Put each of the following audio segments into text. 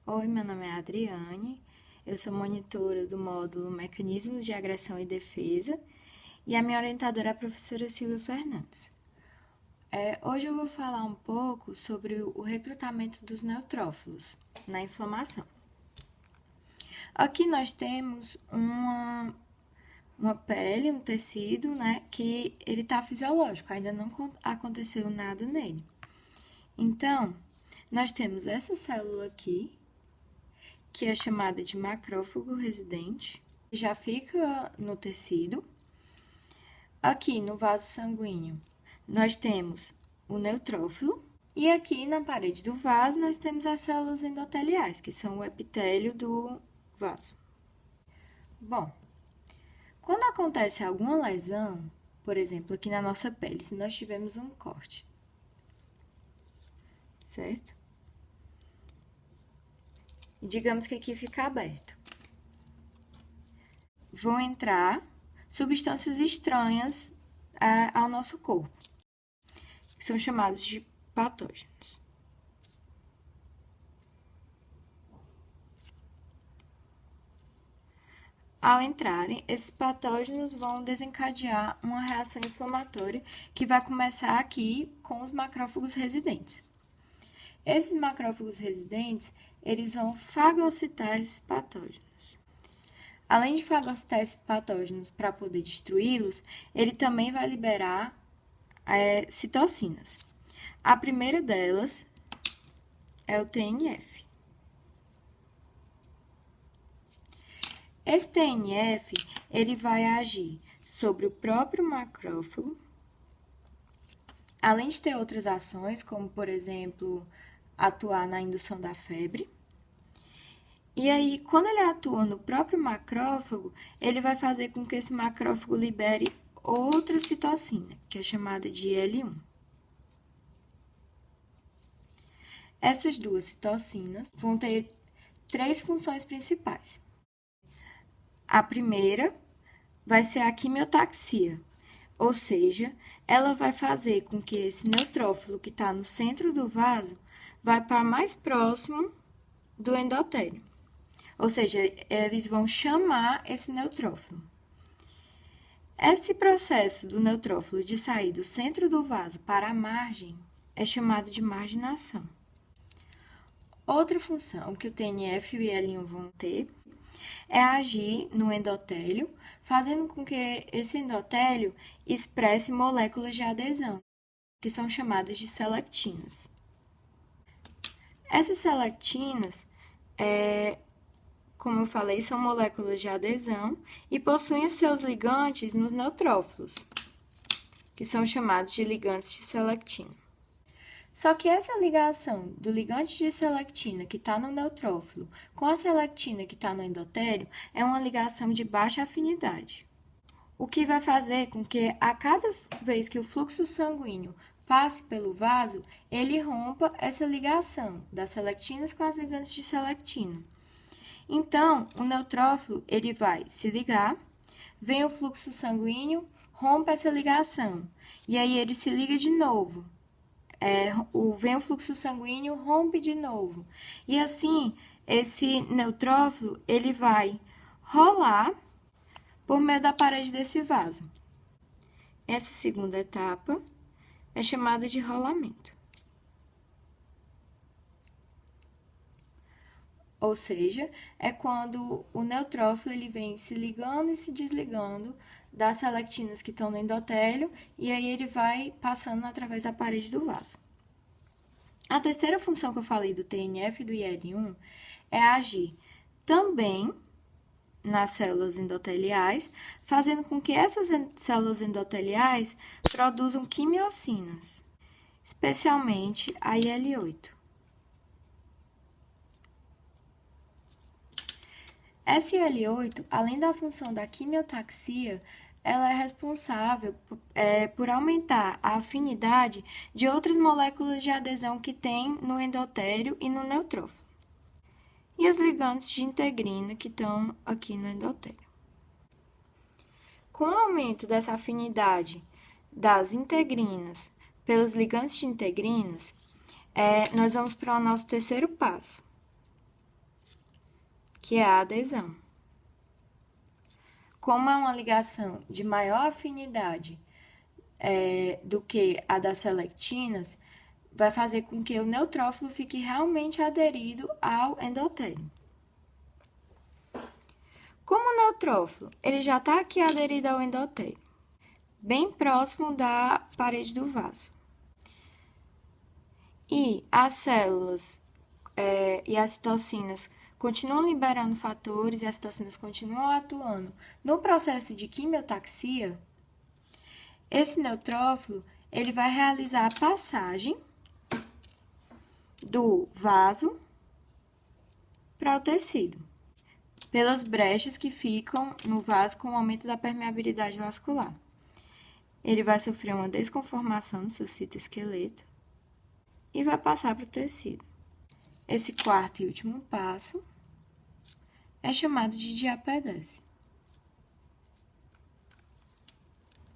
Oi, meu nome é Adriane, eu sou monitora do módulo Mecanismos de Agressão e Defesa e a minha orientadora é a professora Silvia Fernandes. Hoje eu vou falar um pouco sobre o recrutamento dos neutrófilos na inflamação. Aqui nós temos uma pele, um tecido, né, que ele está fisiológico, ainda não aconteceu nada nele. Então, nós temos essa célula aqui, que é chamada de macrófago residente, que já fica no tecido. Aqui no vaso sanguíneo, nós temos o neutrófilo, e aqui na parede do vaso nós temos as células endoteliais, que são o epitélio do vaso. Bom, quando acontece alguma lesão, por exemplo, aqui na nossa pele, se nós tivermos um corte, certo? E digamos que aqui fica aberto. Vão entrar substâncias estranhas ao nosso corpo, que são chamados de patógenos. Ao entrarem, esses patógenos vão desencadear uma reação inflamatória que vai começar aqui com os macrófagos residentes. Esses macrófagos residentes, eles vão fagocitar esses patógenos. Além de fagocitar esses patógenos para poder destruí-los, ele também vai liberar citocinas. A primeira delas é o TNF. Esse TNF, ele vai agir sobre o próprio macrófago, além de ter outras ações, como, por exemplo, atuar na indução da febre. E aí, quando ele atua no próprio macrófago, ele vai fazer com que esse macrófago libere outra citocina, que é chamada de IL-1. Essas duas citocinas vão ter três funções principais. A primeira vai ser a quimiotaxia, ou seja, ela vai fazer com que esse neutrófilo que está no centro do vaso vá para mais próximo do endotélio. Ou seja, eles vão chamar esse neutrófilo. Esse processo do neutrófilo de sair do centro do vaso para a margem é chamado de marginação. Outra função que o TNF e o IL-1 vão ter é agir no endotélio, fazendo com que esse endotélio expresse moléculas de adesão, que são chamadas de selectinas. Essas selectinas, como eu falei, são moléculas de adesão e possuem os seus ligantes nos neutrófilos, que são chamados de ligantes de selectina. Só que essa ligação do ligante de selectina que está no neutrófilo com a selectina que está no endotélio é uma ligação de baixa afinidade, o que vai fazer com que a cada vez que o fluxo sanguíneo passe pelo vaso, ele rompa essa ligação das selectinas com as ligantes de selectina. Então, o neutrófilo ele vai se ligar, vem o fluxo sanguíneo, rompe essa ligação, e aí ele se liga de novo. Vem o fluxo sanguíneo, rompe de novo. E assim, esse neutrófilo, ele vai rolar por meio da parede desse vaso. Essa segunda etapa é chamada de rolamento. Ou seja, é quando o neutrófilo ele vem se ligando e se desligando das selectinas que estão no endotélio, e aí ele vai passando através da parede do vaso. A terceira função que eu falei do TNF e do IL-1 é agir também nas células endoteliais, fazendo com que essas células endoteliais produzam quimiocinas, especialmente a IL-8. Essa IL-8, além da função da quimiotaxia, ela é responsável por aumentar a afinidade de outras moléculas de adesão que tem no endotélio e no neutrófilo. E os ligantes de integrina que estão aqui no endotélio. Com o aumento dessa afinidade das integrinas pelos ligantes de integrinas, nós vamos para o nosso terceiro passo, que é a adesão. Como é uma ligação de maior afinidade do que a das selectinas, vai fazer com que o neutrófilo fique realmente aderido ao endotélio. Como o neutrófilo ele já está aqui aderido ao endotélio, bem próximo da parede do vaso, e as células e as citocinas continuam liberando fatores e as citocinas continuam atuando no processo de quimiotaxia, esse neutrófilo ele vai realizar a passagem do vaso para o tecido, pelas brechas que ficam no vaso com o aumento da permeabilidade vascular. Ele vai sofrer uma desconformação no seu citoesqueleto e vai passar para o tecido. Esse quarto e último passo é chamado de diapedese.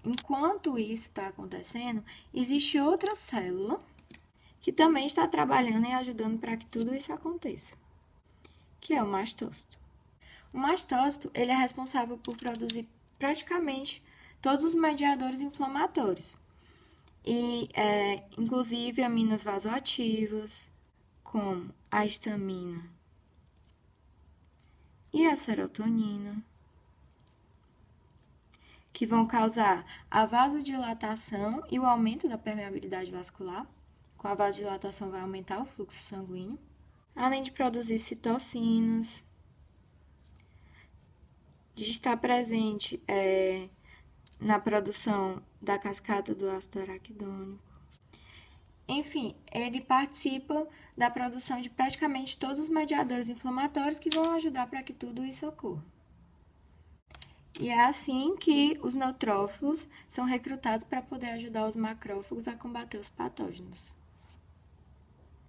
Enquanto isso está acontecendo, existe outra célula que também está trabalhando e ajudando para que tudo isso aconteça, que é o mastócito. O mastócito ele é responsável por produzir praticamente todos os mediadores inflamatórios, e inclusive aminas vasoativas, como a histamina e a serotonina, que vão causar a vasodilatação e o aumento da permeabilidade vascular. Com a vasodilatação vai aumentar o fluxo sanguíneo, além de produzir citocinas, de estar presente na produção da cascata do ácido araquidônico. Enfim, ele participa da produção de praticamente todos os mediadores inflamatórios que vão ajudar para que tudo isso ocorra. E é assim que os neutrófilos são recrutados para poder ajudar os macrófagos a combater os patógenos.